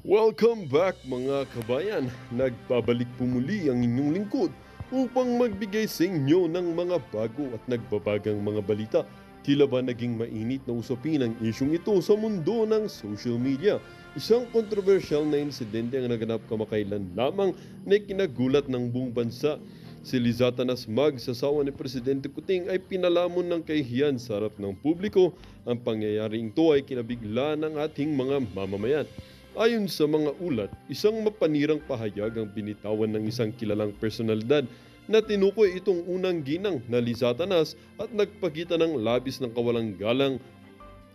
Welcome back mga kabayan! Nagbabalik po muli ang inyong lingkod upang magbigay sa inyo ng mga bago at nagbabagang mga balita. Tila ba naging mainit na usapin ang isyong ito sa mundo ng social media? Isang kontrobersyal na insidente ang naganap kamakailan lamang na kinagulat ng buong bansa. Si Lizata Nasmag, sasawa ni Presidente Kuting, ay pinalamon ng kahihiyan sa harap ng publiko. Ang pangyayaring ito ay kinabigla ng ating mga mamamayan. Ayon sa mga ulat, isang mapanirang pahayag ang binitawan ng isang kilalang personalidad na tinukoy itong unang ginang na Lizatanas at nagpakita ng labis ng kawalang galang.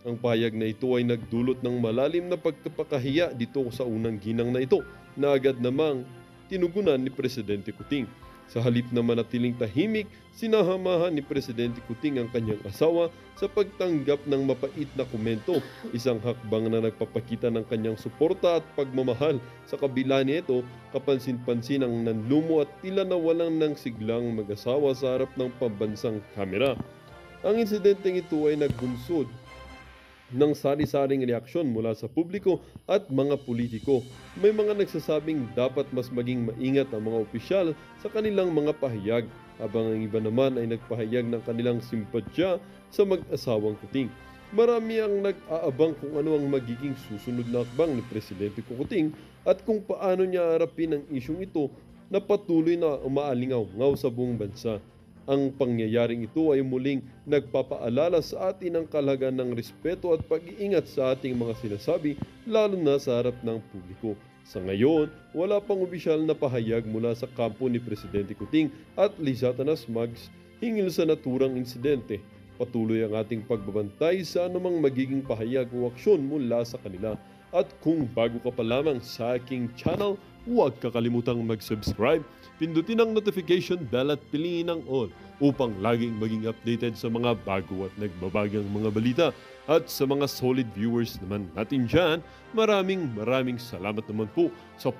Ang pahayag na ito ay nagdulot ng malalim na pagkapakahiya dito sa unang ginang na ito na agad namang tinugunan ni Presidente Kuting. Sa halip na manatiling tahimik, sinahamahan ni Presidente Kuting ang kanyang asawa sa pagtanggap ng mapait na komento, isang hakbang na nagpapakita ng kanyang suporta at pagmamahal. Sa kabila nito, kapansin-pansin ang nanlumo at tila nawalan ng siglang mag-asawa sa harap ng pambansang kamera. Ang insidenteng ito ay nagbunsod ng sari-saring reaksyon mula sa publiko at mga politiko. May mga nagsasabing dapat mas maging maingat ang mga opisyal sa kanilang mga pahayag, habang ang iba naman ay nagpahayag ng kanilang simpatya sa mag-asawang Kuting. Marami ang nag-aabang kung ano ang magiging susunod na hakbang ni Presidente Kuting at kung paano niya harapin ang isyong ito na patuloy na umaalingaw-ngaw sa buong bansa. Ang pangyayaring ito ay muling nagpapaalala sa atin ang kahalagan ng respeto at pag-iingat sa ating mga sinasabi, lalo na sa harap ng publiko. Sa ngayon, wala pang opisyal na pahayag mula sa kampo ni Presidente Kuting at Lizata Nasmag hinggil sa naturang insidente. Patuloy ang ating pagbabantay sa anumang magiging pahayag o aksyon mula sa kanila. At kung bago ka pa lamang sa aking channel, huwag kakalimutang mag-subscribe, pindutin ang notification bell at piliin ang all upang laging maging updated sa mga bago at nagbabagang mga balita. At sa mga solid viewers naman natin dyan, maraming salamat naman po sa